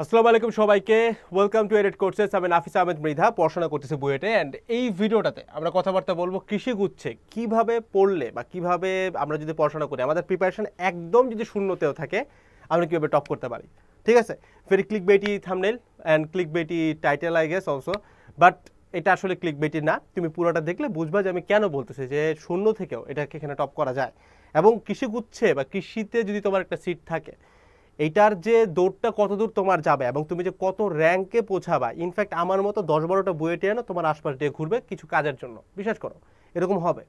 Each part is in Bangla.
আসসালামু আলাইকুম সবাইকে ওয়েলকাম টু এডেড কোর্সেস। আমি নাফিস আহমেদ মৃধা, পড়াশোনা করতেছি বুয়েটে। অ্যান্ড এই ভিডিওটাতে আমরা কথাবার্তা বলবো কৃষি গুচ্ছে কিভাবে পড়লে বা কিভাবে আমরা যদি পড়াশোনা করি আমাদের প্রিপারেশন একদম যদি শূন্যতেও থাকে আমরা কিভাবে টপ করতে পারি। ঠিক আছে, very click Beti thumbnail and click Beti title I guess also, but এটা আসলে ক্লিক বেটি না। তুমি পুরোটা দেখলে বুঝবা যে আমি কেন বলতেছি যে শূন্য থেকেও এটাকে এখানে টপ করা যায়। এবং কৃষি গুচ্ছে বা কৃষিতে যদি তোমার একটা সিট থাকে এইটার যে দৌড়টা কত দূর তোমার যাবে এবং তুমি যে কত র্যাঙ্কে পৌঁছাবা, ইনফ্যাক্ট আমার মতো 10-12টা বুয়েটে এনো তোমার আশপাশ দিয়ে ঘুরবে কিছু কাজের জন্য, বিশ্বাস করো এরকম হবে।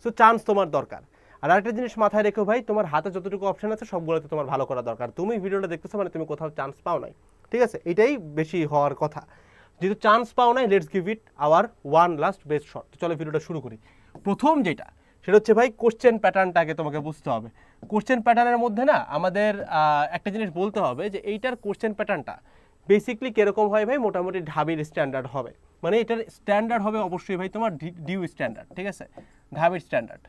সো চান্স তোমার দরকার। আর আরেকটা জিনিস মাথায় রেখো ভাই, তোমার হাতে যতটুকু অপশন আছে সবগুলোতে তোমার ভালো করা দরকার। তুমি ভিডিওটা দেখতেছো মানে তুমি কোথাও চান্স পাও নাই, ঠিক আছে, এটাই বেশি হওয়ার কথা। যেহেতু চান্স পাও নাই, let's give it hour one last best shot. চলো ভিডিওটা শুরু করি। প্রথম যেটা সেটা হচ্ছে ভাই কোশ্চেন প্যাটার্নটাকে তোমাকে বুঝতে হবে। কোশ্চেন প্যাটার্নের মধ্যে না আমাদের একটা জিনিস বলতে হবে যে এইটার কোশ্চেন প্যাটার্নটা বেসিকলি কিরকম হয় ভাই, মোটামুটি ঢাবির স্ট্যান্ডার্ড হবে। মানে এটার স্ট্যান্ডার্ড হবে অবশ্যই ভাই তোমার ডিউ স্ট্যান্ডার্ড, ঠিক আছে, ঢাবির স্ট্যান্ডার্ড।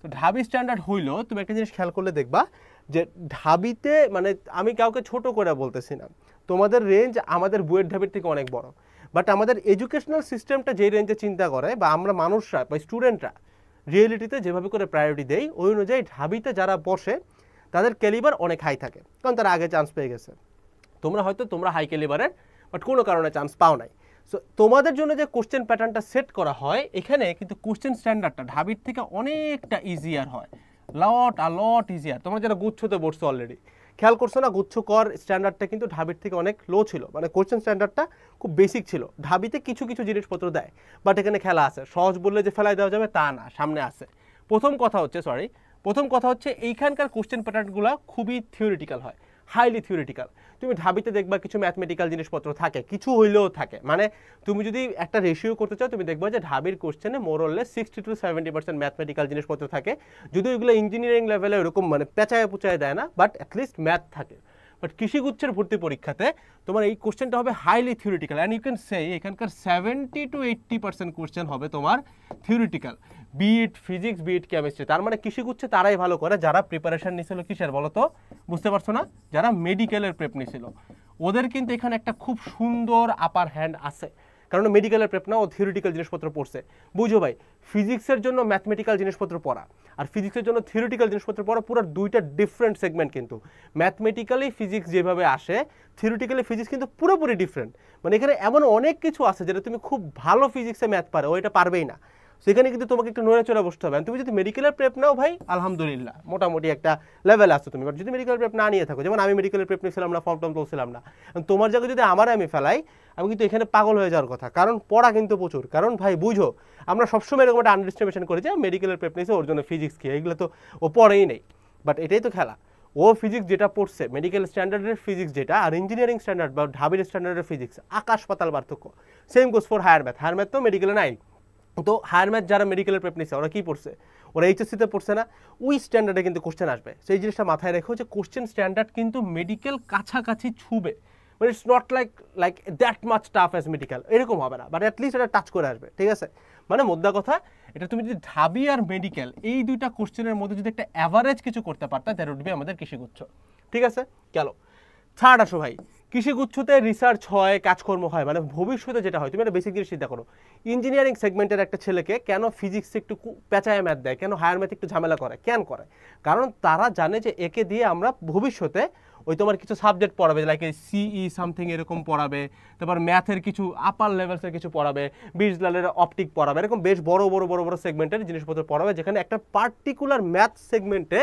তো ঢাবি স্ট্যান্ডার্ড হইলেও তুমি একটা জিনিস খেয়াল করলে দেখবা যে ঢাবিতে, মানে আমি কাউকে ছোট করে বলতেছি না, তোমাদের রেঞ্জ আমাদের বুয়েট ঢাবির থেকে অনেক বড়। বাট আমাদের এডুকেশনাল সিস্টেমটা যে রেঞ্জে চিন্তা করে বা আমরা মানুষরা বা স্টুডেন্টরা রিয়েলিটিতে যেভাবে করে প্রায়োরিটি দেই ওই অনুযায়ী ঢাবিতে যারা বসে তাদের ক্যালিবার অনেক হাই থাকে, কারণ তারা আগে চান্স পেয়ে গেছে। তোমরা হাই ক্যালিবারের, বাট কোনো কারণে চান্স পাও নাই। সো তোমাদের জন্য যে কোশ্চেন প্যাটার্নটা সেট করা হয় এখানে কিন্তু কোশ্চেন স্ট্যান্ডার্ডটা ঢাবির থেকে অনেকটা ইজিয়ার হয়, লট ইজিয়ার। তোমরা যারা গুচ্ছতে বসছো অলরেডি খেয়াল করছো না, গুচ্ছকর স্ট্যান্ডার্ডটা কিন্তু ঢাবির থেকে অনেক লো ছিল, মানে কোশ্চেন স্ট্যান্ডার্ডটা খুব বেসিক ছিল। ঢাবিতে কিছু কিছু জিনিসপত্র দেয়, বাট এখানে খেলা আছে, সহজ বললে যে ফেলাই দেওয়া যাবে তা না, সামনে আছে। প্রথম কথা হচ্ছে এইখানকার কোশ্চেন প্যাটার্নগুলো খুবই থিওরিটিক্যাল হয়, হাইলি থিওরিটিক্যাল। তুমি ঢাবিতে দেখবা কিছু ম্যাথমেটিক্যাল জিনিসপত্র থাকে, কিছু হইলেও থাকে। মানে তুমি যদি একটা রেশিও করতে চাও তুমি দেখবা যে ঢাবির কোশ্চেনে মোরললে 60-70% ম্যাথমেটিক্যাল জিনিসপত্র থাকে। যদিও এগুলো ইঞ্জিনিয়ারিং লেভেলে এরকম মানে পেঁচায় পুচায় দেয় না, বাট অ্যাটলিস্ট ম্যাথ থাকে। বাট কৃষিগুচ্ছের ভর্তি পরীক্ষাতে তোমার এই কোশ্চেনটা হবে highly theoretical, and you can say এখানকার 70-80% কোশ্চেন হবে তোমার theoretical, bit physics bit chemistry. তার মানে কৃষিগুচ্ছে তারাই ভালো করে যারা প্রিপারেশন নিয়েছিল কিসের বলো তো, বুঝতে পারছো না, যারা মেডিকেলের প্রেপ নিয়েছিল। ওদের কিন্তু এখানে একটা খুব সুন্দর আপার হ্যান্ড আছে, কারণ মেডিকেলের প্রেপ না, ও থিওরিটিক্যাল জিনিসপত্র পড়ছে। বুঝো ভাই, ফিজিক্সের জন্য ম্যাথমেটিক্যাল জিনিসপত্র পড়া আর ফিজিক্সের জন্য থিওরিটিক্যাল জিনিসপত্র পড়া পুরো দুইটা ডিফারেন্ট সেগমেন্ট। কিন্তু ম্যাথমেটিক্যালি ফিজিক্স যেভাবে আসে, থিওরিটিক্যালি ফিজিক্স কিন্তু পুরোপুরি ডিফারেন্ট। মানে এখানে এমন অনেক কিছু আছে যেটা তুমি খুব ভালো ফিজিক্সে ম্যাথ পারো, ও এটা পারবেই না। সেখানে কিন্তু তোমাকে একটু নড়ে চড়ে বসতে হবে। তুমি যদি মেডিকেলের প্রেপ নাও ভাই, আলহামদুলিল্লাহ মোটামুটি একটা লেভেল আসছো তুমি। বাট যদি মেডিকেল প্রেপ না নিয়ে থাকো, যেমন আমি মেডিকেলের প্রেপ নিয়েছিলাম না, ফর্ম টর্ম তুলছিলাম না, তোমার জায়গায় যদি আমি ফেলাই, আমি কিন্তু এখানে পাগল হয়ে যাওয়ার কথা। কারণ পড়া কিন্তু প্রচুর। কারণ ভাই বুঝো, আমরা সবসময় এরকম একটা আন্ডারস্টিমেশন করি যে মেডিকেলের প্রেপ নিয়েছে ওর জন্য ফিজিক্স কি, এগুলো তো ও পড়েই নেই। বাট এটাই তো খেলা, ও ফিজিক্স যেটা পড়ছে মেডিকেল স্ট্যান্ডার্ডের ফিজিক্স যেটা, আর ইঞ্জিনিয়ারিং স্ট্যান্ডার্ড বা ঢাবির স্ট্যান্ডার্ডের ফিজিক্স আকাশ পাতাল পার্থক্য। Same goes for higher math তো মেডিকেলে নাই। তো হায়ার ম্যাথ যারা মেডিকেলের প্রেপ নিচ্ছে ওরা কি পড়ছে, ওরা এইচএসসিতে পড়ছে না, ওই স্ট্যান্ডার্ডে কিন্তু কোশ্চেন আসবে। সেই জিনিসটা মাথায় রেখো যে কোশ্চেন স্ট্যান্ডার্ড কিন্তু মেডিকেল কাছাকাছি ছুবে, মানে it's not like that much tough as medical, এরকম হবে না, বাট অ্যাটলিস্ট এটা টাচ করে আসবে, ঠিক আছে। মানে মোদ্দা কথা, এটা তুমি যদি ঢাবি আর মেডিকেল এই দুইটা কোশ্চেনের মধ্যে যদি একটা অ্যাভারেজ কিছু করতে পারতা, দ্যাট উড বি আমাদের কৃষিগুচ্ছ, ঠিক আছে। গেল থার্ড আসো ভাই, কৃষিগুচ্ছতে রিসার্চ হয়, কাজকর্ম হয়, মানে ভবিষ্যতে যেটা হয় তুমি একটা বেসিক জিনিস চিন্তা করো। ইঞ্জিনিয়ারিং সেগমেন্টের একটা ছেলেকে কেন ফিজিক্স একটু পেঁচায় ম্যাথ দেয়, কেন হায়ার ম্যাথ একটু ঝামেলা করে, কেন করে? কারণ তারা জানে যে একে দিয়ে আমরা ভবিষ্যতে ওই তোমার কিছু সাবজেক্ট পড়াবে, লাইক সিই সামথিং এরকম পড়াবে, তারপর ম্যাথের কিছু আপার লেভেলসের কিছু পড়াবে, বীজলালের অপটিক পড়াবে, এরকম বেশ বড় বড় সেগমেন্টের জিনিসপত্র পড়াবে, যেখানে একটা পার্টিকুলার ম্যাথ সেগমেন্টে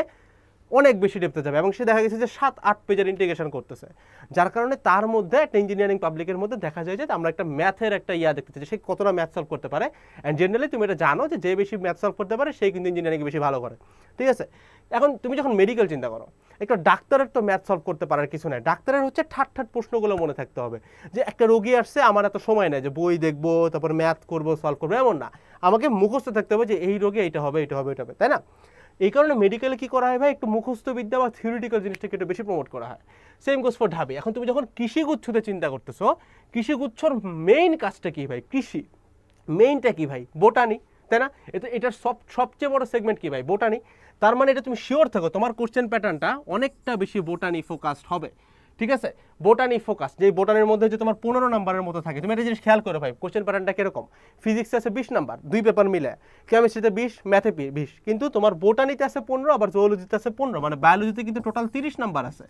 অনেক বেশি ডেপথে যাবে। এবং সে দেখা গেছে যে 7-8 পেজের ইন্টিগ্রেশন করতেছে, যার কারণে তার মধ্যে একটা ইঞ্জিনিয়ারিং পাবলিকের মধ্যে দেখা যায় যে আমরা একটা ম্যাথের একটা দেখতে চাই, সে কতটা ম্যাথ সলভ করতে পারে। অ্যান্ড জেনারেলি তুমি এটা জানো যে বেশি ম্যাথ সলভ করতে পারে সেই কিন্তু ইঞ্জিনিয়ারিং বেশি ভালো করে, ঠিক আছে। এখন তুমি যখন মেডিকেল চিন্তা করো, একটা ডাক্তারের তো ম্যাথ সলভ করতে পারার কিছু নাই, ডাক্তারের হচ্ছে ঠাট প্রশ্নগুলো মনে থাকতে হবে। যে একটা রোগী আসছে, আমার এত সময় নেই যে বই দেখবো তারপর ম্যাথ করবো সলভ করবো, এমন না, আমাকে মুখস্থ থাকতে হবে যে এই রোগে এইটা হবে, তাই না? এই কারণে মেডিকেলে কি করা হয় ভাই, একটু মুখস্থ বিদ্যা বা থিওরিটিক্যাল জিনিসটাকে একটু বেশি প্রমোট করা হয়। সেম গোস ফর ঢাবি। এখন তুমি যখন কৃষিগুচ্ছতে চিন্তা করতেছো, কৃষিগুচ্ছর মেইন কাজটা কি ভাই, কৃষি মেইনটা কি ভাই, বোটানি, তাই না? এটার সবচেয়ে বড় সেগমেন্ট কি ভাই, বোটানি। তার মানে এটা তুমি শিওর থাকো তোমার কোশ্চেন প্যাটার্নটা অনেকটা বেশি বোটানি ফোকাসড হবে, ঠিক আছে, বোটানি ফোকাস, যে বোটানির মধ্যে যে তোমার 15 নাম্বারের মতো থাকে। তুমি একটা জিনিস খেয়াল করে ভাই, কোশ্চেন প্যাটার্নটা কিরকম, ফিজিক্সে আছে 20 নাম্বার, 2 পেপার মিলে, কেমিস্ট্রিতে 20, ম্যাথে 20, কিন্তু তোমার বোটানিতে আছে 15, আবার জুওলজিতে আছে 15, মানে বায়োলজিতে কিন্তু টোটাল 30 নাম্বার আছে।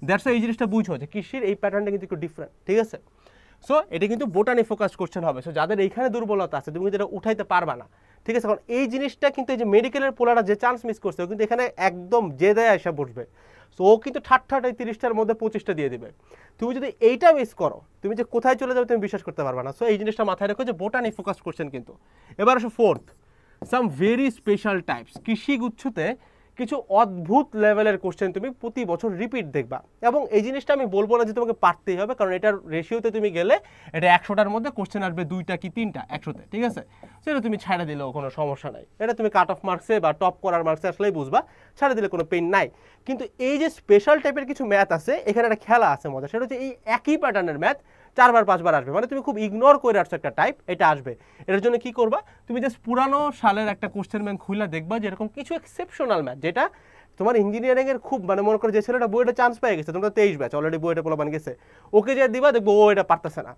দ্যাটস এই জিনিসটা বুঝো যে কৃষির এই প্যাটার্নটা কিন্তু একটু ডিফারেন্ট, ঠিক আছে। সো এটা কিন্তু বোটানি ফোকাস কোশ্চেন হবে। সো যাদের এইখানে দুর্বলতা আছে তুমি কিন্তু এটা উঠাইতে পারবা না, ঠিক আছে। কারণ এই জিনিসটা কিন্তু এই যে মেডিকেলের পোলাটা যে চান্স মিস করছে ও কিন্তু এখানে একদম যে দেয় এসে বসবে। সো ও কিন্তু ঠাট এই 30টার মধ্যে 25টা দিয়ে দিবে। তুমি যদি এইটা মিস করো তুমি যে কোথায় চলে যাবে তুমি বিশ্বাস করতে পারবে না। সো এই জিনিসটা মাথায় রেখো যে বোটানি ফোকাস কোশ্চেন কিন্তু। এবার আসো fourth, some very special types. কৃষি গুচ্ছতে কিছু অদ্ভুত লেভেলের কোশ্চেন তুমি প্রতি বছর রিপিট দেখবা, এবং এই জিনিসটা আমি বলবো না যে তোমাকে পারতেই হবে, কারণ এটার রেশিওতে তুমি গেলে এটা 100টার মধ্যে কোশ্চেন আসবে 2টা কি 3টা 100তে, ঠিক আছে। সেটা তুমি ছাড়া দিলেও কোনো সমস্যা নাই, এটা তুমি কাট অফ মার্কসে বা টপ করার মার্কসে আসলেই বুঝবা, ছাড়া দিলে কোনো পেন নাই। কিন্তু এই যে স্পেশাল টাইপের কিছু ম্যাথ আছে এখানে একটা খেলা আছে মজা, সেটা হচ্ছে এই একই প্যাটার্নের ম্যাথ 4বার 5বার আসবে, মানে তুমি খুব ইগনোর করে আসছো একটা টাইপ, এটা আসবে। এটার জন্য কি করবা, তুমি জাস্ট পুরানো সালের একটা কোশ্চেন ব্যাংক খুলে দেখবা যে এরকম কিছু এক্সেপশনাল ম্যাথ যেটা তোমার ইঞ্জিনিয়ারিং এর খুব, মানে মনে করো যে ছেলেটা বইটা চান্স পেয়ে গেছে, তোমরা 23 ব্যাচ অলরেডি বইটা পোলাপান গেছে, ওকে যে দিবা দেখবো ও এটা পারতেছে না,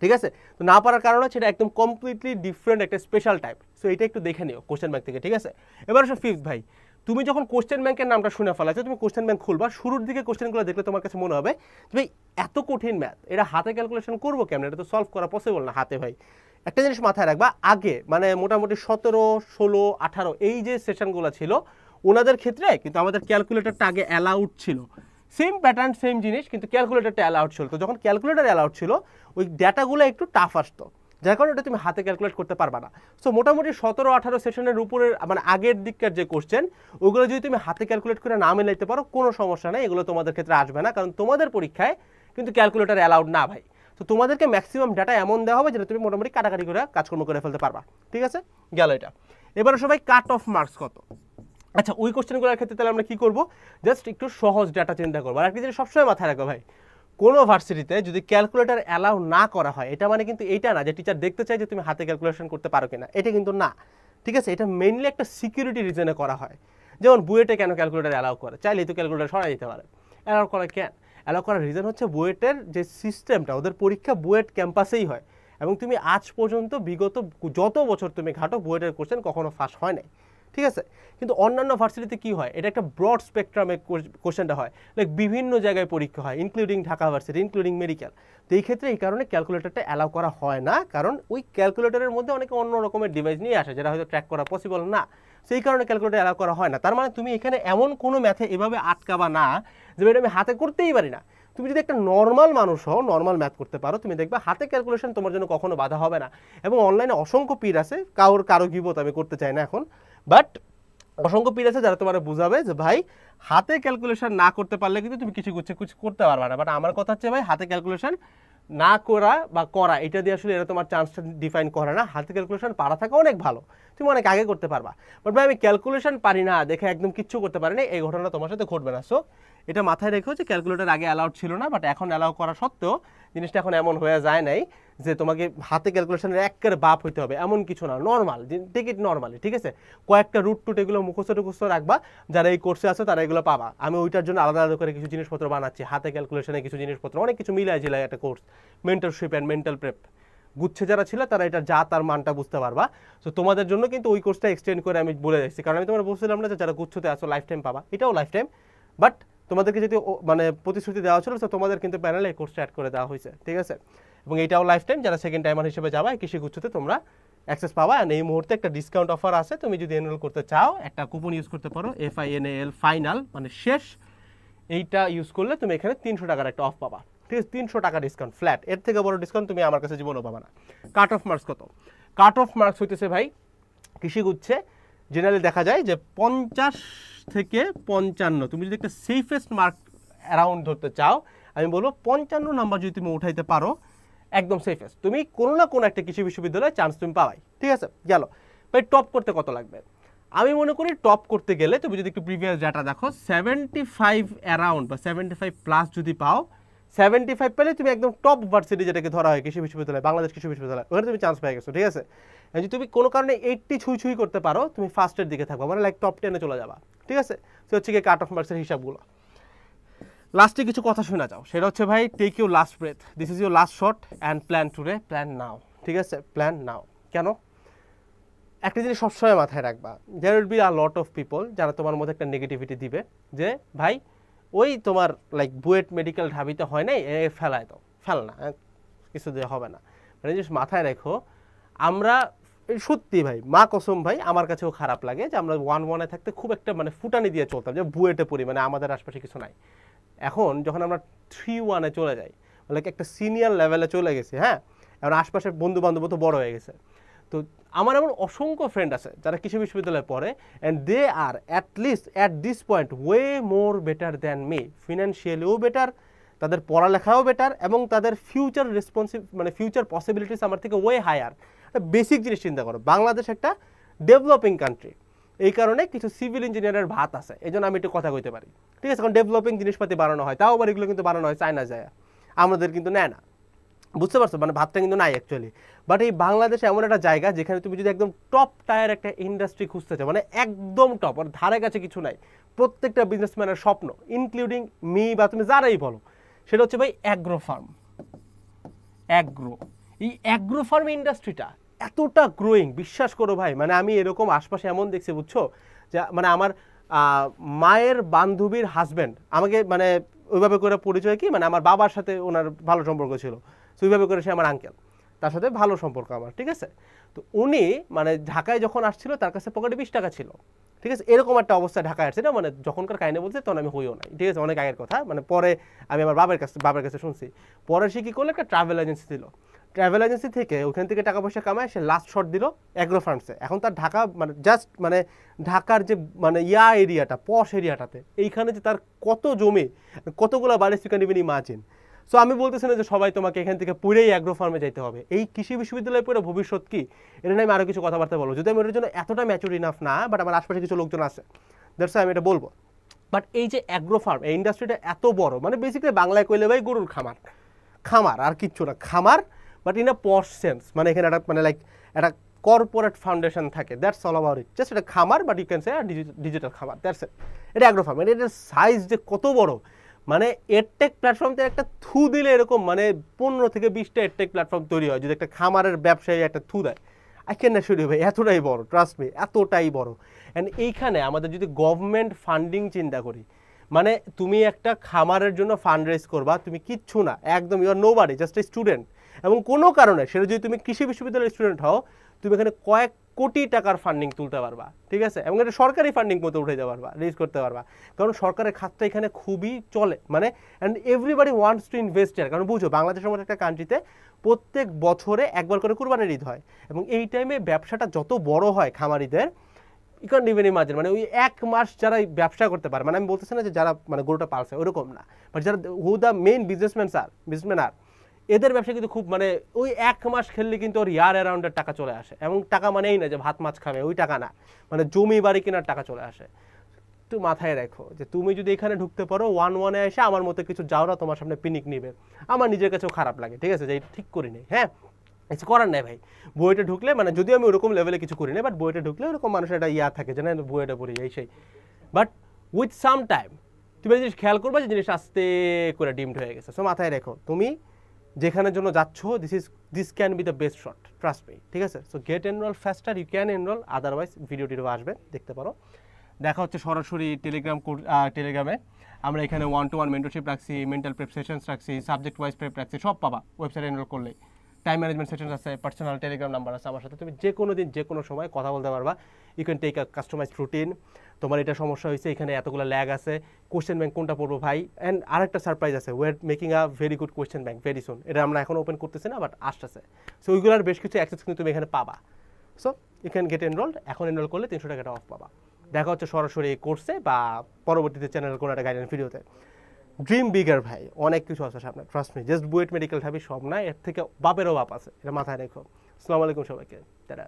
ঠিক আছে। তো না পারার কারণ হচ্ছে এটা একদম কমপ্লিটলি ডিফারেন্ট একটা স্পেশাল টাইপ। সো এটা একটু দেখে নিও কোশ্চেন ব্যাংক থেকে, ঠিক আছে। এবার আসো ফিফথ ভাই, তুমি যখন কোশ্চেন ব্যাংকের নামটা শুনে ফেলাছো তুমি কোশ্চেন ব্যাংক খুলবা, শুরুর দিকে কোশ্চেনগুলো দেখলে তোমার কাছে মনে হবে যে ভাই এত কঠিন ম্যাথ, এটা হাতে ক্যালকুলেশন করবো কেমন, এটা তো সলভ করা পসিবল না হাতে। ভাই একটা জিনিস মাথায় রাখবা, আগে মানে মোটামুটি 17, 16, 18 এই যে সেশনগুলো ছিল ওনাদের ক্ষেত্রে কিন্তু আমাদের ক্যালকুলেটরটা আগে অ্যালাউড ছিল, সেম প্যাটার্ন সেম জিনিস, কিন্তু ক্যালকুলেটরটা অ্যালাউড ছিল। তো যখন ক্যালকুলেটর অ্যালাউড ছিল ওই ডেটাগুলো একটু টাফ আসতো, যার কারণে ওটা তুমি হাতে ক্যালকুলেট করতে পারবা না। সো মোটামুটি 17, 18 সেশনের উপরের মানে আগের দিককার যে কোশ্চেন ওগুলো যদি তুমি হাতে ক্যালকুলেট করে না মিলাইতে পারো কোনো সমস্যা নেই, এগুলো তোমাদের ক্ষেত্রে আসবে না, কারণ তোমাদের পরীক্ষায় কিন্তু ক্যালকুলেটর অ্যালাউড না ভাই। তো তোমাদেরকে ম্যাক্সিমাম ডাটা এমন দেওয়া হবে যেটা তুমি মোটামুটি কাটাকাটি করে কাজকর্ম করে ফেলতে পারবা, ঠিক আছে, গেল এটা। এবারে সবাই কাট অফ মার্কস কত। আচ্ছা ওই কোশ্চেনগুলোর ক্ষেত্রে তাহলে আমরা কি করবো, জাস্ট একটু সহজ ডাটা চিন্তা করবো। আর একটা জিনিস সবসময় মাথায় রাখো ভাই, কোনো ভার্সিটিতে যদি ক্যালকুলেটর অ্যালাউ না করা হয় এটা মানে কিন্তু এইটা না যে টিচার দেখতে চায় যে তুমি হাতে ক্যালকুলেশন করতে পারো কিনা, এটা কিন্তু না, ঠিক আছে। এটা মেইনলি একটা সিকিউরিটি রিজনে করা হয়। যেমন বুয়েটে কেন ক্যালকুলেটর অ্যালাউ করে, চাইলেই তো ক্যালকুলেটর সরাই দিতে পারে, অ্যালাউ করা কেন, অ্যালাউ করার রিজন হচ্ছে বুয়েটের যে সিস্টেমটা, ওদের পরীক্ষা বুয়েট ক্যাম্পাসেই হয়, এবং তুমি আজ পর্যন্ত বিগত যত বছর তুমি ঘাটো বুয়েটের কোশ্চেন কখনো ফাঁস হয় নাই, ঠিক আছে। কিন্তু অন্যান্য ভার্সিটিতে কি হয়, এটা একটা ব্রড স্পেকট্রামে কোশ্চেনটা হয়, লাইক বিভিন্ন জায়গায় পরীক্ষা হয় including Dhaka varsity, including medical. তো এই ক্ষেত্রে এই কারণে ক্যালকুলেটরটা অ্যালাউ করা হয় না, কারণ ওই ক্যালকুলেটরের মধ্যে অনেকে অন্য রকমের ডিভাইস নিয়ে আসে যেটা হয়তো ট্র্যাক করা পসিবল না, সেই কারণে ক্যালকুলেটর অ্যালাউ করা হয় না। তার মানে তুমি এখানে এমন কোনো ম্যাথে এভাবে আটকাবা না যে এটা আমি হাতে করতেই পারি না। তুমি যদি একটা নর্মাল মানুষ হও, নর্মাল ম্যাথ করতে পারো, তুমি দেখবে হাতে ক্যালকুলেশন তোমার জন্য কখনো বাধা হবে না। এবং অনলাইনে অসংখ্য পীর আছে, কারো গিবত আমি করতে চাই না এখন, বাট অসংখ্য পীর আছে যারা তোমার বুঝাবে যে ভাই হাতে ক্যালকুলেশন না করতে পারলে কিন্তু তুমি কিছু করতে পারবে না। বাট আমার কথা হচ্ছে ভাই হাতে ক্যালকুলেশন না করা বা করা এটা দিয়ে আসলে এরা তোমার চান্সটা ডিফাইন করে না। হাতে ক্যালকুলেশন পারা থাকা অনেক ভালো, তুমি অনেক আগে করতে পারবা। বাট ভাই আমি ক্যালকুলেশন পারি না দেখে একদম কিচ্ছু করতে পারি না, এই ঘটনা তোমার সাথে ঘটবে না। সো এটা মাথায় রেখো যে ক্যালকুলেটর আগে অ্যালাউড ছিল না, বাট এখন অ্যালাউ করা সত্ত্বেও জিনিসটা এখন এমন হয়ে যায় নাই যে তোমাকে হাতে ক্যালকুলেশনের একেবারে বাপ হইতে হবে এমন কিছু না, নর্মাল টিকিট নর্মালি, ঠিক আছে। কয়েকটা রুট টুট এগুলো মুখস্থ রাখবা, যারা এই কোর্সে আছে তারা এগুলো পাবা। আমি ওইটার জন্য আলাদা আলাদা করে কিছু জিনিসপত্র বানাচ্ছি, হাতে ক্যালকুলেশনে কিছু জিনিসপত্র অনেক কিছু মিলাই ঝিলাই একটা course, mentorship and mental prep. গুচ্ছে যারা ছিল তারা এটা যা তার মানটা বুঝতে পারবা। তো তোমাদের জন্য কিন্তু ওই কোর্সটা এক্সটেন্ড করে আমি বলে যাচ্ছি, কারণ আমি তোমার বলছিলাম না যে যারা গুচ্ছতে আসো লাইফ টাইম পাবা, এটাও লাইফ টাইম, বাট তোমাদেরকে যদি মানে প্রতিশ্রুতি দেওয়া ছিল তো তোমাদের কিন্তু প্যানেলে এই কোর্সটা অ্যাড করে দেওয়া হয়েছে, ঠিক আছে। এবং এইটাও লাইফ টাইম, যারা সেকেন্ড টাইমার হিসেবে যাবা কৃষি গুচ্ছতে তোমরা অ্যাক্সেস পাবা। আর এই মুহূর্তে একটা ডিসকাউন্ট অফার আছে, তুমি যদি এনরোল করতে চাও একটা কুপন ইউজ করতে পারো, FINAL ফাইনাল মানে শেষ, এইটা ইউজ করলে তুমি এখানে 300 টাকার একটা অফ পাবা, ঠিক আছে। 300 টাকা ডিসকাউন্ট ফ্ল্যাট, এর থেকে বড় ডিসকাউন্ট তুমি আমার কাছে জীবনও পাবা না। কাট অফ মার্কস কত, কাট অফ মার্কস হইতেছে ভাই কৃষি গুচ্ছে জেনারেলি দেখা যায় যে 50 থেকে 55, তুমি যদি একটা সেফেস্ট মার্ক অ্যারাউন্ড ধরতে চাও আমি বলবো 55 নাম্বার যদি তুমি উঠাইতে পারো একদম সেফেস্ট, তুমি কোনো না কোনো একটা কৃষি বিশ্ববিদ্যালয়ে চান্স তুমি পাবাই, ঠিক আছে। গেল ভাই টপ করতে কত লাগবে, আমি মনে করি টপ করতে গেলে তুমি যদি একটু প্রিভিয়াস ডাটা দেখো 75 অ্যারাউন্ড বা 75 প্লাস যদি পাও, 75 পেলে তুমি একদম টপ ভার্সিটি যেটাকে ধরা হয় কৃষি বিশ্ববিদ্যালয়, বাংলাদেশ কৃষি বিশ্ববিদ্যালয়, ওখানে তুমি চান্স পেয়ে গেছো, ঠিক আছে। যদি তুমি কোনো কারণে 80 ছুঁই করতে পারো তুমি ফার্স্টের দিকে থাকবা, মানে লাইক টপ 10-এ চলে যাবা, ঠিক আছে। তো হচ্ছে কি কাট অফ মার্কসের হিসাবগুলো। লাস্টে কিছু কথা শোনা যাও, সেটা হচ্ছে ভাই take your last breath, this is your last shot and plan today, plan now. ঠিক আছে, প্ল্যান নাও। কেন? একটা জিনিস সবসময় মাথায় রাখবা, there will be a lot of people যারা তোমার মধ্যে একটা নেগেটিভিটি দিবে যে ভাই ওই তোমার লাইক বুয়েট মেডিকেল ঢাবিতে হয় নাই, ফেলায় দাও, ফেল না, কিছু দিয়ে হবে না। মানে জিনিস মাথায় রেখো, আমরা সত্যি ভাই মা কসম ভাই আমার কাছেও খারাপ লাগে যে আমরা 1-1-এ থাকতে খুব একটা মানে ফুটানি দিয়ে চলতাম যে বুয়েটে পড়ি, মানে আমাদের আশপাশে কিছু নাই। এখন যখন আমরা 3-1-এ চলে যাই, মানে একটা সিনিয়র লেভেলে চলে গেছি, হ্যাঁ, এখন আশপাশের বন্ধু বান্ধব তো বড় হয়ে গেছে। তো আমার এমন অসংখ্য ফ্রেন্ড আছে যারা কৃষি বিশ্ববিদ্যালয়ে পড়ে, and they are at least at this point way more better than me, ফিনান্সিয়ালিও বেটার, তাদের পড়ালেখাও বেটার, এবং তাদের ফিউচার মানে ফিউচার পসিবিলিটিস আমার থেকে ওয়ে হায়ার। বেসিক জিনিস চিন্তা করো, বাংলাদেশ একটা ডেভেলপিং কান্ট্রি, এই কারণে কিছু সিভিল ইঞ্জিনিয়ারের ভাত আছে, এই জন্য আমি একটু কথা কইতে পারি। ঠিক আছে, কারণ ডেভেলপিং জিনিসপাতি বানানো হয়, তাও আবার এগুলো কিন্তু বানানো হয় চায়না যায়, আমাদের কিন্তু নেয় না, বুঝতে পারছো? মানে ভাতটা কিন্তু নাই অ্যাকচুয়ালি। বাট এই বাংলাদেশে এমন একটা জায়গা যেখানে তুমি যদি একদম টপ টায়ার একটা ইন্ডাস্ট্রি খুঁজতে চাও, মানে একদম টপ, আর ধারে কাছে কিছু নাই, প্রত্যেকটা বিজনেসম্যানের স্বপ্ন, ইনক্লুডিং মি বা তুমি যারাই বলো, সেটা হচ্ছে ভাই অ্যাগ্রো ফার্ম। অ্যাগ্রো, এই অ্যাগ্রো ফার্ম ইন্ডাস্ট্রিটা এতটা গ্রোয়িং, বিশ্বাস করো ভাই, মানে আমি এরকম আশপাশে এমন দেখছি, বুঝছো, যে মানে আমার মায়ের বান্ধবীর হাজব্যান্ড আমাকে মানে ওইভাবে করে পরিচয় কি, মানে আমার বাবার সাথে ওনার ভালো সম্পর্ক ছিল, তো ওইভাবে করে সে আমার আঙ্কেল, তার সাথে ভালো সম্পর্ক আমার। ঠিক আছে, তো উনি মানে ঢাকায় যখন আসছিল তার কাছে পকেটে 20 টাকা ছিল। ঠিক আছে, এরকম একটা অবস্থা ঢাকায় আসছে না, মানে যখনকার কাহিনী বলছে তখন আমি হইও নাই। ঠিক আছে, অনেক আগের কথা, মানে পরে আমি আমার বাবার কাছে শুনছি। পরে সে কি করলো, একটা ট্রাভেল এজেন্সি দিল, ট্রাভেল এজেন্সি থেকে ওখান থেকে টাকা পয়সা কামায় সে লাস্ট শট দিল অ্যাগ্রো ফার্মসে। এখন তার ঢাকা মানে জাস্ট মানে ঢাকার যে মানে এরিয়াটা, পশ এরিয়াটাতে, এইখানে যে তার কত জমি, কতগুলো বাড়ি, সেখানে ইভেন ইমাজিন। সো আমি বলতেছি না যে সবাই তোমাকে এখান থেকে পুরেই অ্যাগ্রো ফার্মে যেতে হবে, এই কৃষি বিশ্ববিদ্যালয়ে পড়ে ভবিষ্যৎ কি, এটা নিয়ে আমি আরও কিছু কথাবার্তা বলবো, যদি আমি এটার জন্য এতটা ম্যাচুর ইনাফ না, বাট আমার আশপাশে কিছু লোকজন আছে, দ্যাটস আমি এটা বলবো। বাট এই যে অ্যাগ্রো ফার্ম, এই ইন্ডাস্ট্রিটা এত বড়, মানে বেসিক্যালি বাংলায় কইলে ভাই গরুর খামার, খামার আর কিচ্ছু না, খামার, but in a posh sense, মানে এখানে একটা মানে লাইক একটা কর্পোরেট ফাউন্ডেশন থাকে, that's all about it, just এটা খামার, but you can say digital খামার, দ্যাটস ইট। এটা অ্যাগ্রো ফার্ম, এটার সাইজ যে কত বড়, মানে এডটেক প্ল্যাটফর্মতে একটা থু দিলে এরকম মানে 15 থেকে 20টা এডটেক প্ল্যাটফর্ম তৈরি হয় যদি একটা খামারের ব্যবসায়ী একটা থু দেয়। আই ক্যান না শুরু ভাই, এতটাই বড়, ট্রাস্ট মি, এতটাই বড়। অ্যান্ড এইখানে আমাদের যদি গভর্নমেন্ট ফান্ডিং চিন্তা করি, মানে তুমি একটা খামারের জন্য ফান্ড রেজ করবা, তুমি কিচ্ছু না, একদম you are nobody, just a student, এবং কোনো কারণে সেটা যদি তুমি কৃষি বিশ্ববিদ্যালয়ের স্টুডেন্ট হও, তুমি এখানে কয়েক কোটি টাকার ফান্ডিং তুলতে পারবা। ঠিক আছে, এবং এটা সরকারি ফান্ডিং মতো উঠে যেতে পারবা, রেজ করতে পারবা, কারণ সরকারের খাতটা এখানে খুবই চলে, মানে and everybody wants to invest ইয়ার। কারণ বুঝো বাংলাদেশের মতো একটা কান্ট্রিতে প্রত্যেক বছরে একবার করে কুরবানির ঈদ হয়, এবং এই টাইমে ব্যবসাটা যত বড় হয় খামারিদের, ইউ ক্যান ইভেন ইমাজিন, মানে ওই এক মাস যারা ব্যবসা করতে পারে, মানে আমি বলতেছি না যে যারা মানে গরুটা পালছে ওরকম না, বাট যারা হু দ্য মেইন বিজনেসম্যান আর এদের ব্যবসা কিন্তু খুব মানে ওই এক মাস খেললে কিন্তু ওর ইয়ার অ্যারাউন্ডের টাকা চলে আসে, এবং টাকা মানেই না যে ভাত মাছ খাবে, ওই টাকা না, মানে জমি বাড়ি কেনার টাকা চলে আসে। একটু মাথায় রাখো যে তুমি যদি এখানে ঢুকতে পারো 1-1-এ এসে আমার মতো কিছু যাওরা তোমার সামনে পিনিক নিবে, আমার নিজের কাছেও খারাপ লাগে। ঠিক আছে, যে ঠিক করি নেই, হ্যাঁ কিছু করার নেই ভাই, বইটা ঢুকলে মানে যদিও আমি ওরকম লেভেলে কিছু করি না, বাট বইটা ঢুকলে ওরকম মানুষের একটা ইয়া থাকে যে না বইটা পড়ি এই সেই, বাট উইথ সাম টাইম তুমি জিনিস খেয়াল করবা যে জিনিস আস্তে করে ডিমড হয়ে গেছে। সো মাথায় রেখো তুমি যেখানের জন্য যাচ্ছ, this can be the best shot, trust me. ঠিক আছে, so get enrol faster, you can enrol, otherwise video আসবে, দেখতে পারো। দেখা হচ্ছে সরাসরি টেলিগ্রামে, আমরা এখানে 1-to-1 মেন্টরশিপ রাখছি, মেন্টাল প্রেপ সেশনস রাখছি, সাবজেক্ট ওয়াইজ প্রেপ রাখছি, সব পাবা ওয়েবসাইটে এনরোল করলে। টাইম ম্যানেজমেন্ট সেশন আছে, পার্সোনাল টেলিগ্রাম নাম্বার আছে আমার সাথে, তুমি যে কোনো দিন যে কোনো সময় কথা বলতে পারবা। You can take a customised routine, তোমার এটা সমস্যা হয়েছে, এখানে এতগুলো ল্যাগ আছে, কোয়েশ্চেন ব্যাংক কোনটা পড়বো ভাই। অ্যান্ড আরেকটা সারপ্রাইজ আছে, way are making a very good question bank very soon, এটা আমরা এখন ওপেন করতেছি না, বাট আসতেছে। সো ওইগুলোর বেশ কিছু অ্যাক্সেস কিন্তু তুমি এখানে পাবা। So you can get enrolled, এখন এনরোল করলে 300 টাকাটা অফ পাবা। দেখা হচ্ছে সরাসরি কোর্সে বা পরবর্তীতে চ্যানেলের কোনো একটা গাইডলাইন ভিডিওতে। ড্রিম বিগার ভাই, অনেক কিছু আছে সামনে, trust me, just BUET medical ঢাবি সব না, এর থেকে বাপেরও বাপ আছে, এটা মাথায় রেখো। আসসালামু আলাইকুম সবাইকে, তারা।